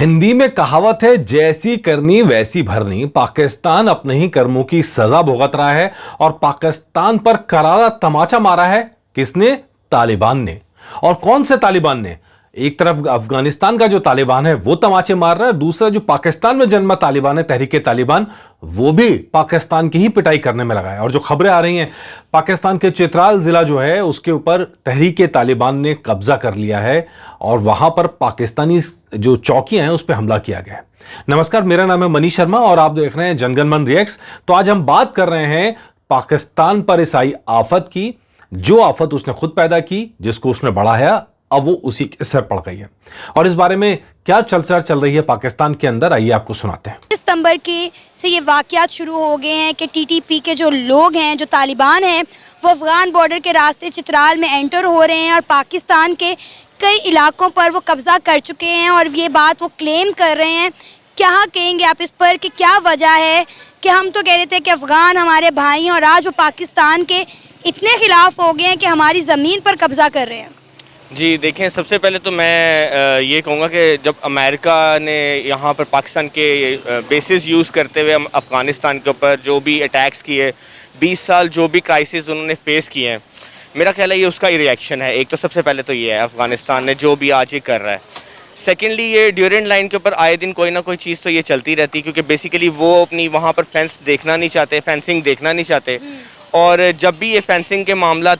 हिंदी में कहावत है, जैसी करनी वैसी भरनी। पाकिस्तान अपने ही कर्मों की सजा भुगत रहा है और पाकिस्तान पर करारा तमाचा मारा है। किसने? तालिबान ने। और कौन से तालिबान ने? एक तरफ अफगानिस्तान का जो तालिबान है वो तमाचे मार रहा है, दूसरा जो पाकिस्तान में जन्मा तालिबान है, तहरीके तालिबान, वो भी पाकिस्तान की ही पिटाई करने में लगा है। और जो खबरें आ रही हैं, पाकिस्तान के चित्राल जिला जो है उसके ऊपर तहरीके तालिबान ने कब्जा कर लिया है और वहां पर पाकिस्तानी जो चौकियां हैं उस पर हमला किया गया है। नमस्कार, मेरा नाम है मनीष शर्मा और आप देख रहे हैं जनगण मन रिएक्ट्स। तो आज हम बात कर रहे हैं पाकिस्तान पर इस आई आफत की, जो आफत उसने खुद पैदा की, जिसको उसने बढ़ाया, अब वो उसी के सर पड़ गई है। और इस बारे में क्या चर्चा चल रही है पाकिस्तान के अंदर, आइए आपको सुनाते हैं। सितंबर के से ये वाकयात शुरू हो गए हैं कि टीटीपी के जो लोग हैं, जो तालिबान हैं, वो अफगान बॉर्डर के रास्ते चित्राल में एंटर हो रहे हैं और पाकिस्तान के कई इलाकों पर वो कब्जा कर चुके हैं और ये बात वो क्लेम कर रहे हैं। क्या कहेंगे आप इस पर कि क्या वजह है कि हम तो कह रहे थे कि अफगान हमारे भाई हैं और आज वो पाकिस्तान के इतने खिलाफ हो गए हैं कि हमारी ज़मीन पर कब्जा कर रहे हैं। जी देखें, सबसे पहले तो मैं ये कहूँगा कि जब अमेरिका ने यहाँ पर पाकिस्तान के बेसिस यूज़ करते हुए अफ़गानिस्तान के ऊपर जो भी अटैक्स किए, 20 साल जो भी क्राइसिस उन्होंने फेस किए हैं, मेरा ख्याल है ये उसका ही रिएक्शन है। एक तो सबसे पहले तो ये है अफ़गानिस्तान ने जो भी आज ये कर रहा है। सेकेंडली, ये ड्यूरेंट लाइन के ऊपर आए दिन कोई ना कोई चीज़ तो ये चलती रहती है, क्योंकि बेसिकली वो अपनी वहाँ पर फेंस देखना नहीं चाहते, फेंसिंग देखना नहीं चाहते। और जब भी ये फेंसिंग के मामला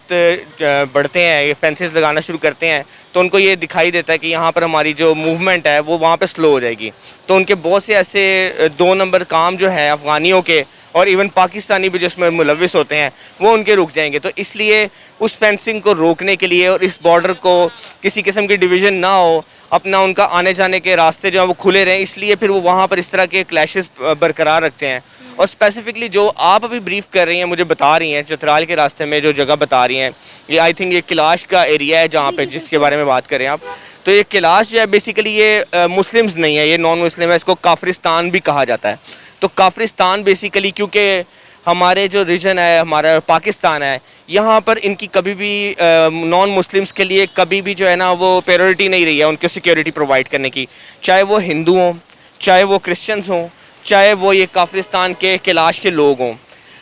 बढ़ते हैं, ये फेंसेस लगाना शुरू करते हैं, तो उनको ये दिखाई देता है कि यहाँ पर हमारी जो मूवमेंट है वो वहाँ पर स्लो हो जाएगी। तो उनके बहुत से ऐसे 2 नंबर काम जो है अफ़गानियों के और इवन पाकिस्तानी भी जिसमें मुलविस होते हैं वो उनके रुक जाएंगे। तो इसलिए उस फेंसिंग को रोकने के लिए और इस बॉर्डर को किसी किस्म की डिवीज़न ना हो, अपना उनका आने जाने के रास्ते जो हैं वो खुले रहें, इसलिए फिर वो वहाँ पर इस तरह के क्लैशेस बरकरार रखते हैं। और स्पेसिफिकली जो आप अभी ब्रीफ कर रही हैं, मुझे बता रही हैं चित्राल के रास्ते में जो जगह बता रही हैं, ये आई थिंक ये कैलाश का एरिया है जहाँ पे जिसके बारे में बात करें आप। तो ये कैलाश जो है बेसिकली ये मुस्लिम्स नहीं है, ये नॉन मुस्लिम है, इसको काफरिस्तान भी कहा जाता है। तो काफरिस्तान बेसिकली क्योंकि हमारे जो रीजन है, हमारा पाकिस्तान है, यहाँ पर इनकी कभी भी नॉन मुस्लिम्स के लिए कभी भी जो है ना वो प्रायोरिटी नहीं रही है उनकी सिक्योरिटी प्रोवाइड करने की, चाहे वो हिंदू हों, चाहे वो क्रिश्चियंस हों, चाहे वो ये काफरिस्तान के कैलाश के लोग हों,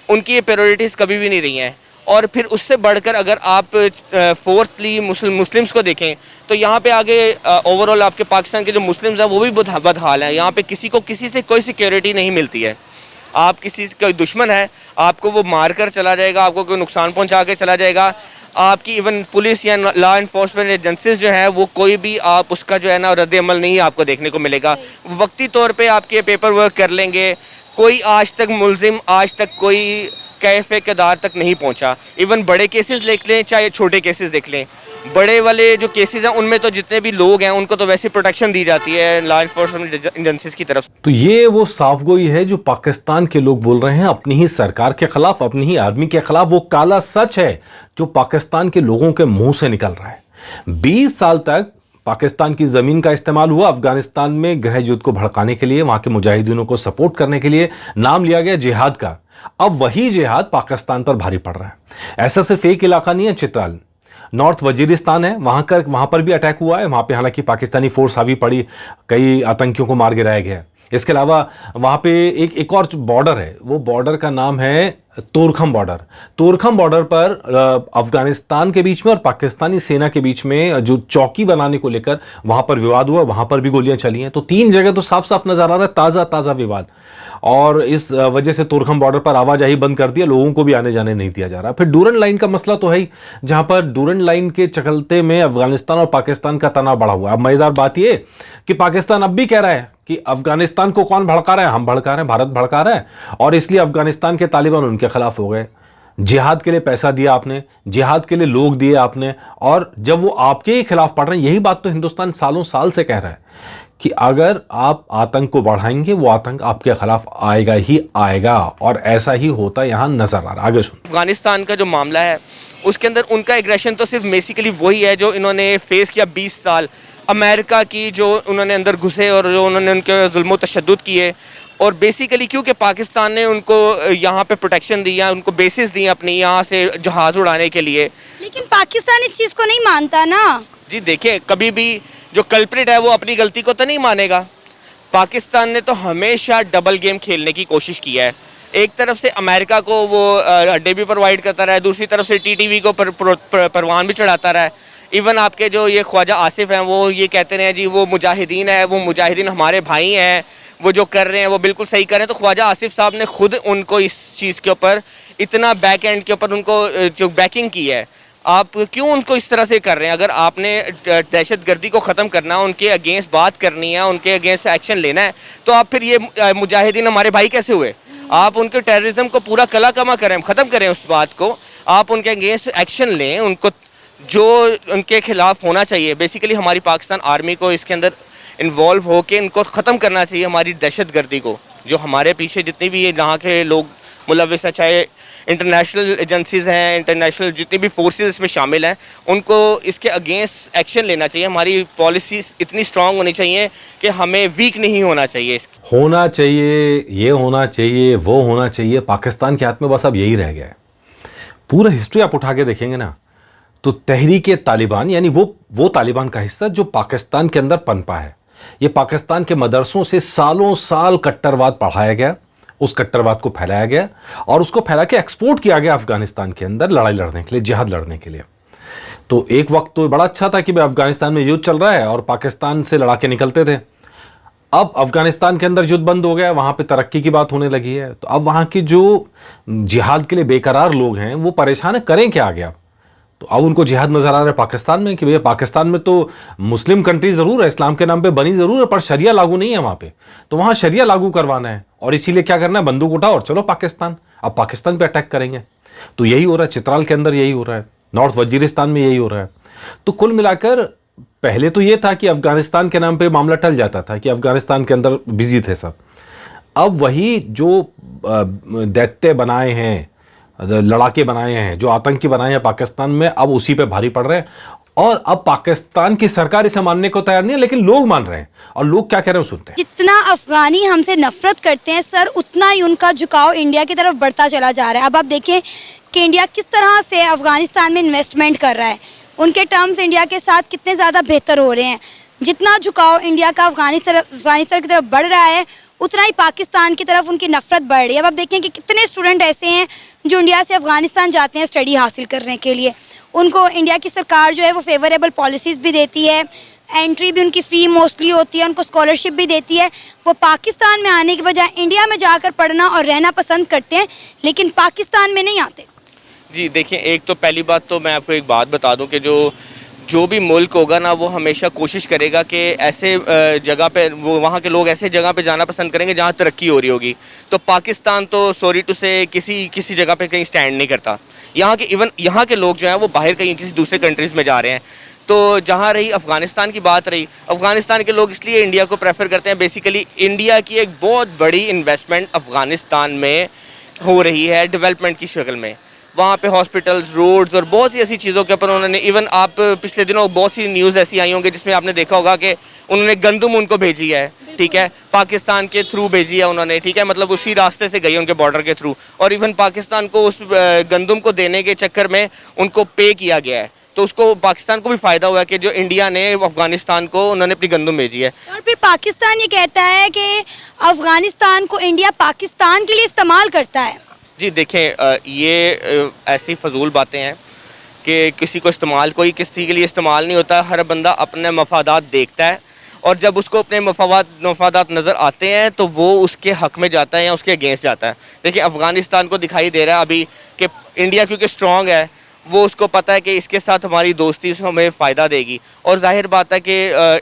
उनकी ये प्रायोरिटीज़ कभी भी नहीं रही हैं। और फिर उससे बढ़कर अगर आप फोर्थली मुस्लिम्स को देखें तो यहाँ पे आगे ओवरऑल आपके पाकिस्तान के जो मुस्लिम्स हैं वो भी बदहाल हैं। यहाँ पे किसी को किसी से कोई सिक्योरिटी नहीं मिलती है। आप किसी का दुश्मन है, आपको वो मार कर चला जाएगा, आपको कोई नुकसान पहुँचा के चला जाएगा। आपकी इवन पुलिस या लॉ इन्फोर्समेंट एजेंसीज जो है वो कोई भी आप उसका जो है ना रद्द अमल नहीं आपको देखने को मिलेगा। वक्ती तौर पे आपके पेपर वर्क कर लेंगे। कोई आज तक मुलजिम, आज तक कोई कैफे केदार तक नहीं पहुंचा। इवन बड़े केसेस देख लें चाहे छोटे केसेस देख लें, बड़े वाले जो केसेस हैं उनमें तो जितने भी लोग हैं उनको तो वैसे प्रोटेक्शन दी जाती है लॉ इन्फोर्समेंट एजेंसीज की तरफ। तो ये वो साफगोई है जो पाकिस्तान के लोग बोल रहे हैं अपनी ही सरकार के खिलाफ, अपनी ही आर्मी के खिलाफ। वो काला सच है जो पाकिस्तान के लोगों के मुंह से निकल रहा है। 20 साल तक पाकिस्तान की जमीन का इस्तेमाल हुआ अफगानिस्तान में गृह युद्ध को भड़काने के लिए, वहां के मुजाहिदीनों को सपोर्ट करने के लिए। नाम लिया गया जिहाद का। अब वही जिहाद पाकिस्तान पर भारी पड़ रहा है। ऐसा सिर्फ एक इलाका नहीं है, चित्राल नॉर्थ वजीरिस्तान है, वहां पर भी अटैक हुआ है। वहां पे हालांकि पाकिस्तानी फोर्स हावी पड़ी, कई आतंकियों को मार गिराया गया। इसके अलावा वहां पे एक और बॉर्डर है, वो बॉर्डर का नाम है तोरखम बॉर्डर। तोरखम बॉर्डर पर अफगानिस्तान के बीच में और पाकिस्तानी सेना के बीच में जो चौकी बनाने को लेकर वहां पर विवाद हुआ, वहां पर भी गोलियां चली हैं। तो 3 जगह तो साफ साफ नजर आ रहा है ताजा ताजा विवाद। और इस वजह से तोरखम बॉर्डर पर आवाजाही बंद कर दिया, लोगों को भी आने जाने नहीं दिया जा रहा। फिर डूरन लाइन का मसला तो है ही, जहां पर डूरन लाइन के चकलते में अफगानिस्तान और पाकिस्तान का तनाव बढ़ा हुआ है। अब मजेदार बात यह कि पाकिस्तान अब भी कह रहा है कि अफगानिस्तान को कौन भड़का रहा है? हम भड़का रहे हैं, भारत भड़का रहा है। और इसलिए अफगानिस्तान के तालिबान उनके खिलाफ हो गए। जिहाद के लिए पैसा दिया आपने, जिहाद के लिए लोग दिए आपने, और जब वो आपके ही खिलाफ पड़ रहे हैं, यही बात तो हिंदुस्तान सालों साल से कह रहा है कि अगर आप आतंक को बढ़ाएंगे वो आतंक आपके खिलाफ आएगा ही आएगा। और ऐसा ही होता यहां नजर आ रहा है। आगे सुन। अफगानिस्तान का जो मामला है उसके अंदर उनका एग्रेशन तो सिर्फ बेसिकली वही है जो इन्होंने फेस किया 20 साल अमेरिका की, जो उन्होंने अंदर घुसे और जो उन्होंने उनके जुल्म तशद्दुद किए। और बेसिकली क्योंकि पाकिस्तान ने उनको यहाँ पे प्रोटेक्शन दिया, उनको बेसिस दी अपनी यहाँ से जहाज उड़ाने के लिए। लेकिन पाकिस्तान इस चीज़ को नहीं मानता ना। जी देखिए, कभी भी जो कल्प्रिट है वो अपनी गलती को तो नहीं मानेगा। पाकिस्तान ने तो हमेशा डबल गेम खेलने की कोशिश किया है। एक तरफ से अमेरिका को वो अड्डे भी प्रोवाइड करता रहा है, दूसरी तरफ से टीटीवी को परवान भी चढ़ाता रहा है। इवन आपके जो ये ख्वाजा आसिफ हैं वो ये कहते रहे हैं जी वो मुजाहिदीन है, वो मुजाहिदीन हमारे भाई हैं, वो जो कर रहे हैं वो बिल्कुल सही कर रहे हैं। तो ख्वाजा आसिफ साहब ने खुद उनको इस चीज़ के ऊपर इतना बैक एंड के ऊपर उनको जो बैकिंग की है, आप क्यों उनको इस तरह से कर रहे हैं? अगर आपने दहशतगर्दी को ख़त्म करना है, उनके अगेंस्ट बात करनी है, उनके अगेंस्ट एक्शन लेना है, तो आप फिर ये मुजाहिदीन हमारे भाई कैसे हुए? आप उनके टेररिज्म को पूरा कला कमा करें, ख़त्म करें उस बात को, आप उनके अगेंस्ट एक्शन लें, उनको जो उनके खिलाफ होना चाहिए। बेसिकली हमारी पाकिस्तान आर्मी को इसके अंदर इन्वॉल्व होकर इनको ख़त्म करना चाहिए, हमारी दहशतगर्दी को। जो हमारे पीछे जितने भी यहाँ के लोग मुलविस हैं, चाहे इंटरनेशनल एजेंसीज़ हैं, इंटरनेशनल जितनी भी फोर्सेस इसमें शामिल हैं, उनको इसके अगेंस्ट एक्शन लेना चाहिए। हमारी पॉलिसीज़ इतनी स्ट्रांग होनी चाहिए कि हमें वीक नहीं होना चाहिए। होना चाहिए, ये होना चाहिए, वो होना चाहिए। पाकिस्तान के हाथ में बस अब यही रह गया है। पूरा हिस्ट्री आप उठा के देखेंगे ना, तो तहरीक तालिबान यानी वो तालिबान का हिस्सा जो पाकिस्तान के अंदर पनपा है, ये पाकिस्तान के मदरसों से सालों साल कट्टरवाद पढ़ाया गया, उस कट्टरवाद को फैलाया गया और उसको फैला के एक्सपोर्ट किया गया अफगानिस्तान के अंदर लड़ाई लड़ने के लिए, जिहाद लड़ने के लिए। तो एक वक्त तो बड़ा अच्छा था कि भाई अफगानिस्तान में युद्ध चल रहा है और पाकिस्तान से लड़ा के निकलते थे। अब अफगानिस्तान के अंदर युद्ध बंद हो गया, वहां पे तरक्की की बात होने लगी है, तो अब वहां के जो जिहाद के लिए बेकरार लोग हैं वो परेशान है, करें क्या आगे? तो अब उनको जिहाद नजर आ रहा है पाकिस्तान में कि भैया पाकिस्तान में तो मुस्लिम कंट्री जरूर है, इस्लाम के नाम पे बनी जरूर है, पर शरिया लागू नहीं है वहां पे, तो वहां शरिया लागू करवाना है और इसीलिए क्या करना है, बंदूक उठाओ और चलो पाकिस्तान, अब पाकिस्तान पे अटैक करेंगे। तो यही हो रहा है, चित्राल के अंदर यही हो रहा है, नॉर्थ वजीरिस्तान में यही हो रहा है। तो कुल मिलाकर पहले तो ये था कि अफगानिस्तान के नाम पे मामला टल जाता था कि अफगानिस्तान के अंदर बिजी थे सब। अब वही जो दैत्य बनाए हैं, लड़ाके बनाए हैं, जो आतंकी बनाए हैं पाकिस्तान में, अब उसी पे भारी पड़ रहे हैं। और अब पाकिस्तान की सरकार इसे मानने को तैयार नहीं है, लेकिन लोग मान रहे हैं और लोग क्या कह रहे हैं सुनते हैं। जितना अफगानी हमसे नफरत करते हैं सर, उतना ही उनका झुकाव इंडिया की तरफ बढ़ता चला जा रहा है। अब आप देखें कि इंडिया किस तरह से अफगानिस्तान में इन्वेस्टमेंट कर रहा है, उनके टर्म्स इंडिया के साथ कितने ज़्यादा बेहतर हो रहे हैं। जितना झुकाव इंडिया का अफगानिस्तान की तरफ बढ़ रहा है, उतना ही पाकिस्तान की तरफ उनकी नफरत बढ़ रही है। अब आप देखें कि कितने स्टूडेंट ऐसे हैं जो इंडिया से अफगानिस्तान जाते हैं स्टडी हासिल करने के लिए, उनको इंडिया की सरकार जो है वो फेवरेबल पॉलिसीज़ भी देती है, एंट्री भी उनकी फ्री मोस्टली होती है, उनको स्कॉलरशिप भी देती है। वो पाकिस्तान में आने के बजाय इंडिया में जाकर पढ़ना और रहना पसंद करते हैं, लेकिन पाकिस्तान में नहीं आते। जी देखिए, एक तो पहली बात तो मैं आपको एक बात बता दूं कि जो भी मुल्क होगा ना, वो हमेशा कोशिश करेगा कि ऐसे जगह पे वो वहाँ के लोग ऐसे जगह पे जाना पसंद करेंगे जहाँ तरक्की हो रही होगी। तो पाकिस्तान तो सॉरी टू से किसी जगह पे कहीं स्टैंड नहीं करता। यहाँ के लोग जो हैं वो बाहर कहीं किसी दूसरे कंट्रीज़ में जा रहे हैं। तो जहाँ रही अफ़गानिस्तान की बात रही, अफ़गानिस्तान के लोग इसलिए इंडिया को प्रेफर करते हैं। बेसिकली इंडिया की एक बहुत बड़ी इन्वेस्टमेंट अफ़गानिस्तान में हो रही है डेवलपमेंट की शक्ल में। वहाँ पे हॉस्पिटल्स, रोड्स और बहुत सी ऐसी चीज़ों के ऊपर उन्होंने, इवन आप पिछले दिनों बहुत सी न्यूज़ ऐसी आई होंगी जिसमें आपने देखा होगा कि उन्होंने गंदम उनको भेजी है, ठीक है, पाकिस्तान के थ्रू भेजी है उन्होंने, ठीक है, मतलब उसी रास्ते से गई उनके बॉर्डर के थ्रू। और इवन पाकिस्तान को उस गंदम को देने के चक्कर में उनको पे किया गया है। तो उसको पाकिस्तान को भी फ़ायदा हुआ कि जो इंडिया ने अफ़गानिस्तान को उन्होंने अपनी गंदम भेजी है। और फिर पाकिस्तान ये कहता है कि अफ़गानिस्तान को इंडिया पाकिस्तान के लिए इस्तेमाल करता है। जी देखें, ये ऐसी फजूल बातें हैं कि किसी को इस्तेमाल, कोई किसी के लिए इस्तेमाल नहीं होता। हर बंदा अपने मफादात देखता है और जब उसको अपने मफादात नज़र आते हैं तो वो उसके हक़ में जाता है या उसके अगेंस्ट जाता है। देखिए, अफ़गानिस्तान को दिखाई दे रहा है अभी कि इंडिया क्योंकि स्ट्रॉन्ग है, वो उसको पता है कि इसके साथ हमारी दोस्ती हमें फ़ायदा देगी। और जाहिर बात है कि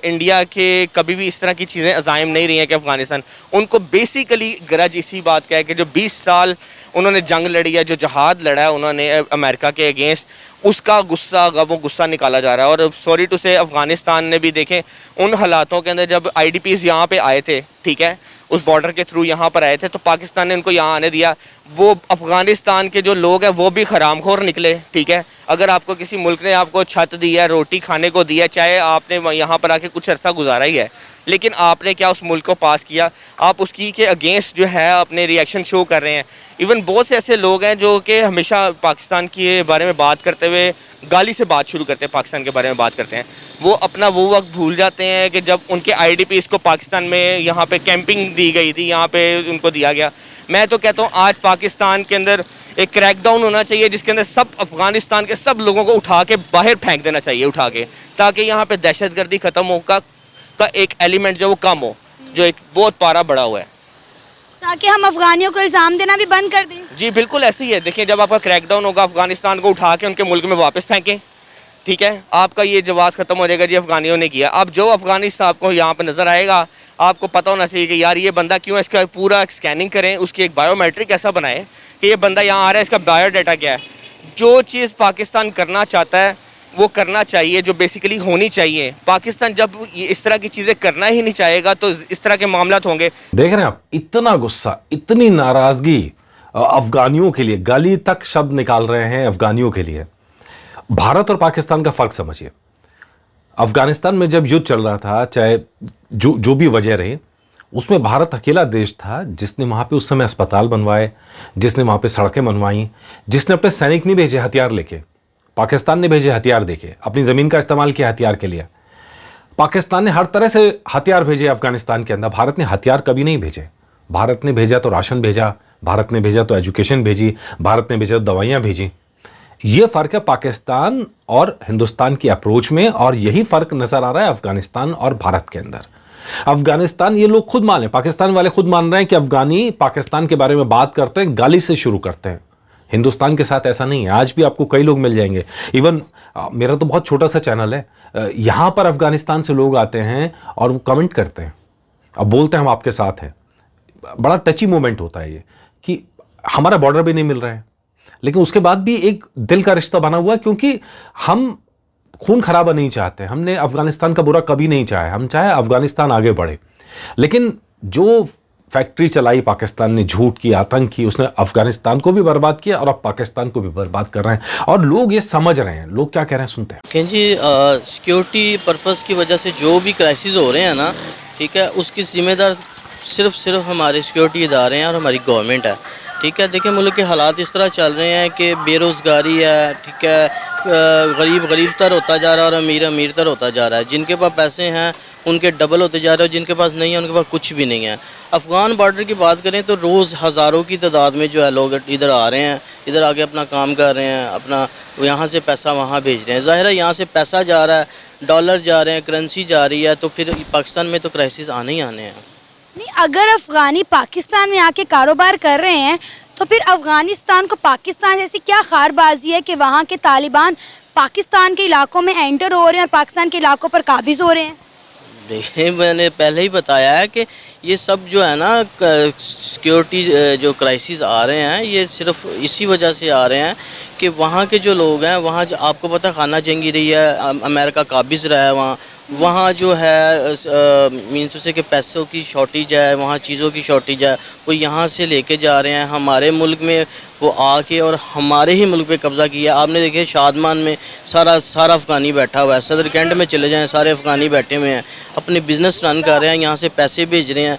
इंडिया के कभी भी इस तरह की चीज़ें अज़ाइम नहीं रही हैं कि अफ़गानिस्तान, उनको बेसिकली गरज इसी बात का है कि जो 20 साल उन्होंने जंग लड़ी है, जो जहाद लड़ा है उन्होंने अमेरिका के अगेंस्ट, उसका वो गुस्सा निकाला जा रहा है। और सॉरी टू से अफ़गानिस्तान ने भी देखें उन हालातों के अंदर जब IDPs यहाँ पे आए थे, ठीक है, उस बॉर्डर के थ्रू यहाँ पर आए थे, तो पाकिस्तान ने उनको यहाँ आने दिया। वो अफ़गानिस्तान के जो लोग हैं वो भी हरामखोर निकले, ठीक है, अगर आपको किसी मुल्क ने आपको छत दी है, रोटी खाने को दिया, चाहे आपने यहाँ पर आके कुछ अरसा गुजारा ही है, लेकिन आपने क्या उस मुल्क को पास किया, आप उसकी के अगेंस्ट जो है अपने रिएक्शन शो कर रहे हैं। इवन बहुत से ऐसे लोग हैं जो कि हमेशा पाकिस्तान के बारे में बात करते हुए गाली से बात शुरू करते हैं, पाकिस्तान के बारे में बात करते हैं। वो अपना वो वक्त भूल जाते हैं कि जब उनके IDPs को पाकिस्तान में यहाँ पे कैंपिंग दी गई थी, यहाँ पे उनको दिया गया। मैं तो कहता हूँ आज पाकिस्तान के अंदर एक क्रैकडाउन होना चाहिए जिसके अंदर सब अफ़गानिस्तान के सब लोगों को उठा के बाहर फेंक देना चाहिए, उठा के, ताकि यहाँ पे दहशतगर्दी ख़त्म हो का एक एलिमेंट जो वो कम हो, जो एक बहुत पारा बढ़ा हुआ है, ताकि हम अफगानियों को इल्ज़ाम देना भी बंद कर दें। जी बिल्कुल ऐसे ही है। देखिए जब आपका क्रैकडाउन होगा, अफगानिस्तान को उठा के उनके मुल्क में वापस फेंकें, ठीक है, आपका ये जवाब ख़त्म हो जाएगा जी अफगानियों ने किया। अब जो अफगानिस्तान आपको यहाँ पर नज़र आएगा, आपको पता होना चाहिए कि यार ये बंदा क्यों है, इसका पूरा स्कैनिंग करें, उसकी एक बायोमेट्रिक ऐसा बनाएं कि ये बंदा यहाँ आ रहा है, इसका बायोडाटा क्या है। जो चीज़ पाकिस्तान करना चाहता है वो करना चाहिए, जो बेसिकली होनी चाहिए। पाकिस्तान जब ये इस तरह की चीज़ें करना ही नहीं चाहेगा तो इस तरह के मामला होंगे। देख रहे हैं आप, इतना गुस्सा, इतनी नाराजगी अफगानियों के लिए, गाली तक शब्द निकाल रहे हैं अफगानियों के लिए। भारत और पाकिस्तान का फर्क समझिए। अफगानिस्तान में जब युद्ध चल रहा था, चाहे जो भी वजह रही, उसमें भारत अकेला देश था जिसने वहाँ पे उस समय अस्पताल बनवाए, जिसने वहाँ पे सड़कें बनवाई, जिसने अपने सैनिक नहीं भेजे हथियार लेके। पाकिस्तान ने भेजे हथियार देके, अपनी ज़मीन का इस्तेमाल किया हथियार के लिए। पाकिस्तान ने हर तरह से हथियार भेजे अफगानिस्तान के अंदर, भारत ने हथियार कभी नहीं भेजे। भारत ने भेजा तो राशन भेजा, भारत ने भेजा तो एजुकेशन भेजी, भारत ने भेजा तो दवाइयाँ भेजी। ये फ़र्क है पाकिस्तान और हिंदुस्तान की अप्रोच में, और यही फ़र्क नज़र आ रहा है अफगानिस्तान और भारत के अंदर। अफगानिस्तान, ये लोग खुद मान लें, पाकिस्तान वाले खुद मान रहे हैं कि अफगानी पाकिस्तान के बारे में बात करते हैं, गाली से शुरू करते हैं। हिंदुस्तान के साथ ऐसा नहीं है। आज भी आपको कई लोग मिल जाएंगे, इवन मेरा तो बहुत छोटा सा चैनल है, यहाँ पर अफगानिस्तान से लोग आते हैं और वो कमेंट करते हैं, अब बोलते हैं हम आपके साथ हैं। बड़ा टची मोमेंट होता है ये कि हमारा बॉर्डर भी नहीं मिल रहा है, लेकिन उसके बाद भी एक दिल का रिश्ता बना हुआ है, क्योंकि हम खून खराबा नहीं चाहते। हमने अफगानिस्तान का बुरा कभी नहीं चाहा, हम चाहे अफगानिस्तान आगे बढ़े। लेकिन जो फैक्ट्री चलाई पाकिस्तान ने, झूठ की, आतंक की, उसने अफगानिस्तान को भी बर्बाद किया और अब पाकिस्तान को भी बर्बाद कर रहे हैं। और लोग ये समझ रहे हैं। लोग क्या कह रहे हैं सुनते हैं। कहें जी, सिक्योरिटी पर्पस की वजह से जो भी क्राइसिस हो रहे हैं ना, ठीक है, उसकी जिम्मेदार सिर्फ हमारे सिक्योरिटी इदारे हैं और हमारी गवर्नमेंट है। ठीक है, देखिए मुल्क के हालात इस तरह चल रहे हैं कि बेरोज़गारी है, ठीक है, गरीब तर होता जा रहा है और अमीर तर होता जा रहा है। जिनके पास पैसे हैं उनके डबल होते जा रहे हैं, जिनके पास नहीं है उनके पास कुछ भी नहीं है। अफ़गान बॉर्डर की बात करें तो रोज़ हज़ारों की तादाद में जो है लोग इधर आ रहे हैं, इधर आके अपना काम कर रहे हैं, अपना यहाँ से पैसा वहाँ भेज रहे हैं। ज़ाहिर है यहाँ से पैसा जा रहा है, डॉलर जा रहे हैं, करेंसी जा रही है, तो फिर पाकिस्तान में तो क्राइसिस आने ही आने हैं। नहीं, अगर अफ़गानी पाकिस्तान में आके कारोबार कर रहे हैं तो फिर अफ़गानिस्तान को पाकिस्तान जैसी क्या ख़ारबाजी है कि वहाँ के तालिबान पाकिस्तान के इलाकों में एंटर हो रहे हैं और पाकिस्तान के इलाकों पर काबिज़ हो रहे हैं? देखिए, मैंने पहले ही बताया है कि ये सब जो है ना सिक्योरिटी जो क्राइसिस आ रहे हैं, ये सिर्फ इसी वजह से आ रहे हैं कि वहाँ के जो लोग हैं, वहाँ जो आपको पता खाना जंगी रही है, अमेरिका काबिज़ रहा है वहाँ जो है मीन टू से कि पैसों की शॉर्टेज है, वहाँ चीज़ों की शॉर्टेज है, वो यहाँ से लेके जा रहे हैं हमारे मुल्क में, वो आके और हमारे ही मुल्क पे कब्ज़ा किया। आपने देखे शादमान में सारा अफ़गानी बैठा हुआ है, सदर कैंट में चले जाएं सारे अफ़गानी बैठे हुए हैं, अपने बिज़नेस रन कर रहे हैं, यहाँ से पैसे भेज रहे हैं।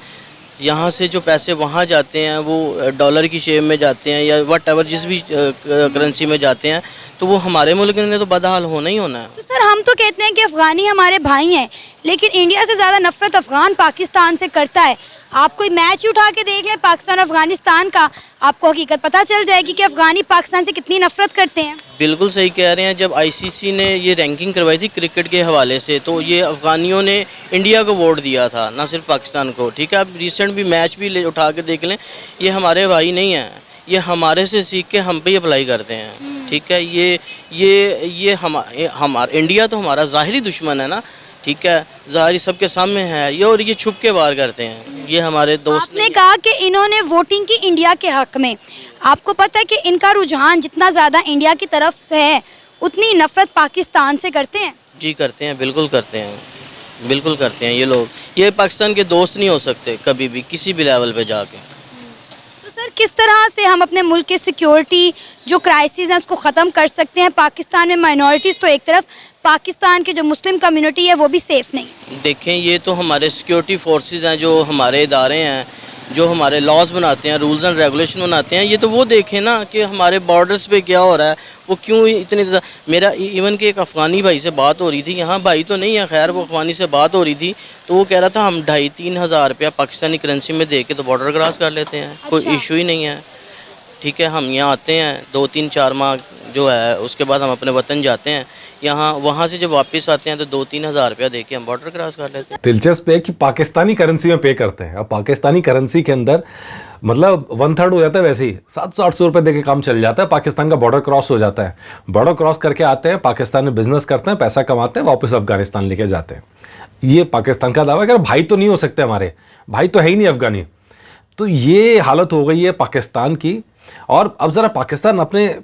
यहाँ से जो पैसे वहाँ जाते हैं वो डॉलर की शेप में जाते हैं या वट एवर जिस भी करेंसी में जाते हैं, तो वो हमारे मुल्क ने तो बदहाल होना ही होना है। तो सर, हम तो कहते हैं कि अफ़गानी हमारे भाई हैं, लेकिन इंडिया से ज़्यादा नफ़रत अफ़गान पाकिस्तान से करता है। आप कोई मैच उठा के देख लें पाकिस्तान अफ़गानिस्तान का, आपको हकीकत पता चल जाएगी कि अफ़गानी पाकिस्तान से कितनी नफ़रत करते हैं। बिल्कुल सही कह रहे हैं। जब ICC ने ये रैंकिंग करवाई थी क्रिकेट के हवाले से, तो ये अफ़गानियों ने इंडिया को वोट दिया था, ना सिर्फ पाकिस्तान को। ठीक है, आप रिसेंट भी मैच भी उठा के देख लें, ये हमारे भाई नहीं हैं, ये हमारे से सीख के हम पे अप्लाई करते हैं। ठीक है, ये हमारा इंडिया तो हमारा ज़ाहिरी दुश्मन है ना, ठीक है, ज़ाहिरी सबके सामने है ये, और ये छुप के वार करते हैं। ये हमारे दोस्त। आपने कहा कि इन्होंने वोटिंग की इंडिया के हक में, आपको पता है कि इनका रुझान जितना ज़्यादा इंडिया की तरफ से है उतनी नफ़रत पाकिस्तान से करते हैं? जी करते हैं, बिल्कुल करते हैं, बिल्कुल करते हैं। ये लोग, ये पाकिस्तान के दोस्त नहीं हो सकते कभी भी, किसी भी लेवल पे जाके। तो सर, किस तरह से हम अपने मुल्क की सिक्योरिटी जो क्राइसिस हैं उसको ख़त्म कर सकते हैं। पाकिस्तान में माइनॉरिटीज़ तो एक तरफ, पाकिस्तान की जो मुस्लिम कम्युनिटी है वो भी सेफ़ नहीं। देखें, ये तो हमारे सिक्योरिटी फोर्सेस हैं, जो हमारे इदारे हैं, जो हमारे लॉज बनाते हैं, रूल्स एंड रेगुलेशन बनाते हैं, ये तो वो देखें ना कि हमारे बॉर्डर्स पे क्या हो रहा है, वो क्यों इतनी मेरा इवन कि एक अफ़गानी भाई से बात हो रही थी, यहाँ भाई तो नहीं है खैर, वो अफ़गानी से बात हो रही थी, तो वो कह रहा था हम 2,500-3 हज़ार रुपया पाकिस्तानी करेंसी में दे के तो बॉर्डर क्रॉस कर लेते हैं। कोई इशू ही नहीं है। ठीक है, हम यहाँ आते हैं 2-3-4 माह जो है, उसके बाद हम अपने वतन जाते हैं, यहाँ वहाँ से जब वापस आते हैं तो 2-3 हज़ार रुपया दे के हम बॉर्डर क्रॉस कर लेते हैं। दिलचस्प है कि पाकिस्तानी करेंसी में पे करते हैं। अब पाकिस्तानी करेंसी के अंदर मतलब 1/3 हो जाता है, वैसे ही 700-800 रुपये दे के काम चल जाता है, पाकिस्तान का बॉर्डर क्रॉस हो जाता है। बॉर्डर क्रॉस करके आते हैं, पाकिस्तान में बिजनेस करते हैं, पैसा कमाते हैं, वापस अफगानिस्तान लेके जाते हैं। ये पाकिस्तान का दावा है कि भाई तो नहीं हो सकते, हमारे भाई तो है ही नहीं अफगानी। तो ये हालत हो गई है पाकिस्तान की। और अब ज़रा पाकिस्तान अपने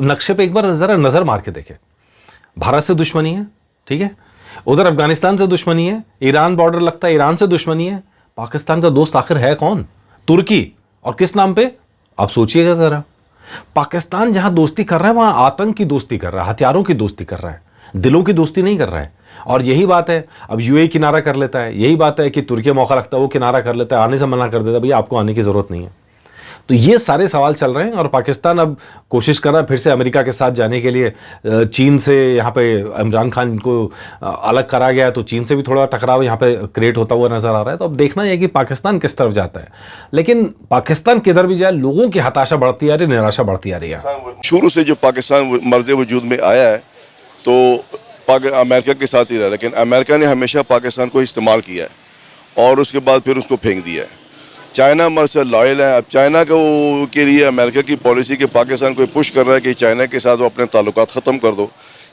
नक्शे पे एक बार ज़रा नज़र मार के देखे। भारत से दुश्मनी है, ठीक है, उधर अफगानिस्तान से दुश्मनी है, ईरान बॉर्डर लगता है, ईरान से दुश्मनी है। पाकिस्तान का दोस्त आखिर है कौन? तुर्की। और किस नाम पे? आप सोचिएगा ज़रा। पाकिस्तान जहां दोस्ती कर रहा है वहां आतंक की दोस्ती कर रहा है, हथियारों की दोस्ती कर रहा है, दिलों की दोस्ती नहीं कर रहा है। और यही बात है, अब यूएई किनारा कर लेता है, यही बात है कि तुर्की मौका लगता है वो किनारा कर लेता है, आने से मना कर देता है, भैया आपको आने की ज़रूरत नहीं है। तो ये सारे सवाल चल रहे हैं और पाकिस्तान अब कोशिश कर रहा है फिर से अमेरिका के साथ जाने के लिए। चीन से यहाँ पे इमरान खान को अलग करा गया, तो चीन से भी थोड़ा टकराव यहाँ पे क्रिएट होता हुआ नजर आ रहा है। तो अब देखना है कि पाकिस्तान किस तरफ जाता है। लेकिन पाकिस्तान किधर भी जाए, लोगों की हताशा बढ़ती आ रही, निराशा बढ़ती आ रही है। शुरू से जो पाकिस्तान मर्ज़ वजूद में आया है तो अमेरिका के साथ ही रहा, लेकिन अमेरिका ने हमेशा पाकिस्तान को इस्तेमाल किया है और उसके बाद फिर उसको फेंक दिया है। चाइना मर्ज़ से लॉयल है। अब चाइना को के लिए अमेरिका की पॉलिसी के पाकिस्तान को पुश कर रहा है कि चाइना के साथ वो अपने ताल्लुकात ख़त्म कर दो,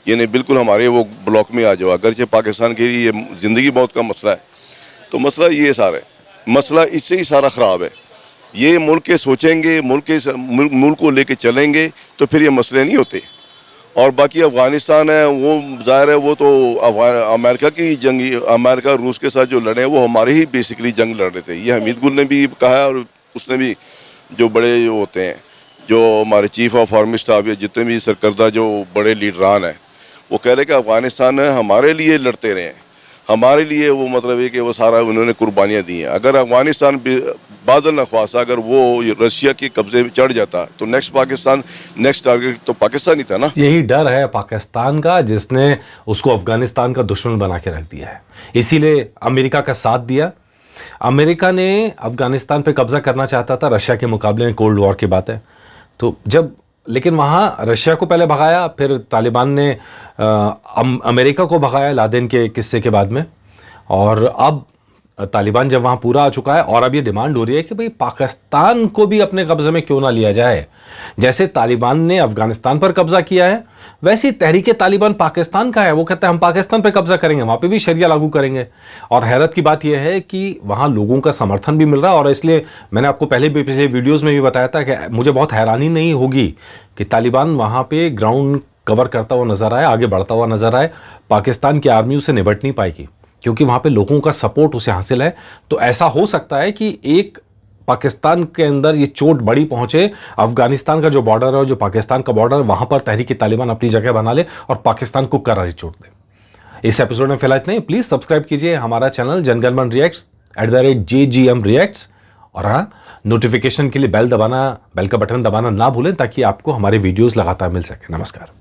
यानी बिल्कुल हमारे वो ब्लॉक में आ जाओ। अगरचे पाकिस्तान के लिए ज़िंदगी मौत का मसला है, तो मसला ये सारा है, मसला इससे ही सारा ख़राब है। ये मुल्क के सोचेंगे, मुल्क को लेके चलेंगे तो फिर ये मसले नहीं होते। और बाकी अफ़गानिस्तान है, वो ज़ाहिर है वो तो अमेरिका की जंग, अमेरिका रूस के साथ जो लड़े हैं वो हमारे ही बेसिकली जंग लड़ रहे थे। ये हमीद गुल ने भी कहा है और उसने भी, जो बड़े जो होते हैं, जो हमारे चीफ ऑफ आर्मी स्टाफ या जितने भी सरकर्दा जो बड़े लीडरान हैं, वो कह रहे हैं कि अफ़गानिस्तान हमारे लिए लड़ते रहे हैं, हमारे लिए वो मतलब है कि वो सारा उन्होंने कुर्बानियाँ दी हैं। अगर अफ़गानिस्तान बादल नख्वासा अगर वो रशिया के कब्जे में चढ़ जाता तो नेक्स्ट टारगेट तो पाकिस्तान ही था ना। यही डर है पाकिस्तान का, जिसने उसको अफगानिस्तान का दुश्मन बना के रख दिया है। इसीलिए अमेरिका का साथ दिया। अमेरिका ने अफगानिस्तान पे कब्जा करना चाहता था, रशिया के मुकाबले में कोल्ड वॉर की बात है। तो जब लेकिन वहाँ रशिया को पहले भगाया, फिर तालिबान ने अमेरिका को भगाया लादेन के किस्से के बाद में। और अब तालिबान जब वहाँ पूरा आ चुका है और अब ये डिमांड हो रही है कि भाई पाकिस्तान को भी अपने कब्जे में क्यों ना लिया जाए। जैसे तालिबान ने अफगानिस्तान पर कब्जा किया है, वैसी तहरीक तालिबान पाकिस्तान का है। वो कहते हैं हम पाकिस्तान पर कब्जा करेंगे, वहाँ पे भी शरिया लागू करेंगे। और हैरत की बात यह है कि वहाँ लोगों का समर्थन भी मिल रहा है। और इसलिए मैंने आपको पहले भी पिछले वीडियोज़ में भी बताया था कि मुझे बहुत हैरानी नहीं होगी कि तालिबान वहाँ पर ग्राउंड कवर करता हुआ नजर आए, आगे बढ़ता हुआ नजर आए। पाकिस्तान की आर्मी उसे निपट नहीं पाएगी क्योंकि वहाँ पे लोगों का सपोर्ट उसे हासिल है। तो ऐसा हो सकता है कि एक पाकिस्तान के अंदर ये चोट बड़ी पहुंचे, अफगानिस्तान का जो बॉर्डर है और जो पाकिस्तान का बॉर्डर, वहाँ पर तहरीक तालिबान अपनी जगह बना ले और पाकिस्तान को करारी चोट दे। इस एपिसोड में फिलहाल इतना ही। प्लीज़ सब्सक्राइब कीजिए हमारा channel Jana Gana Mana reacts @JGM reacts. और हाँ, नोटिफिकेशन के लिए बेल का बटन दबाना ना भूलें ताकि आपको हमारे वीडियोज़ लगातार मिल सके। नमस्कार।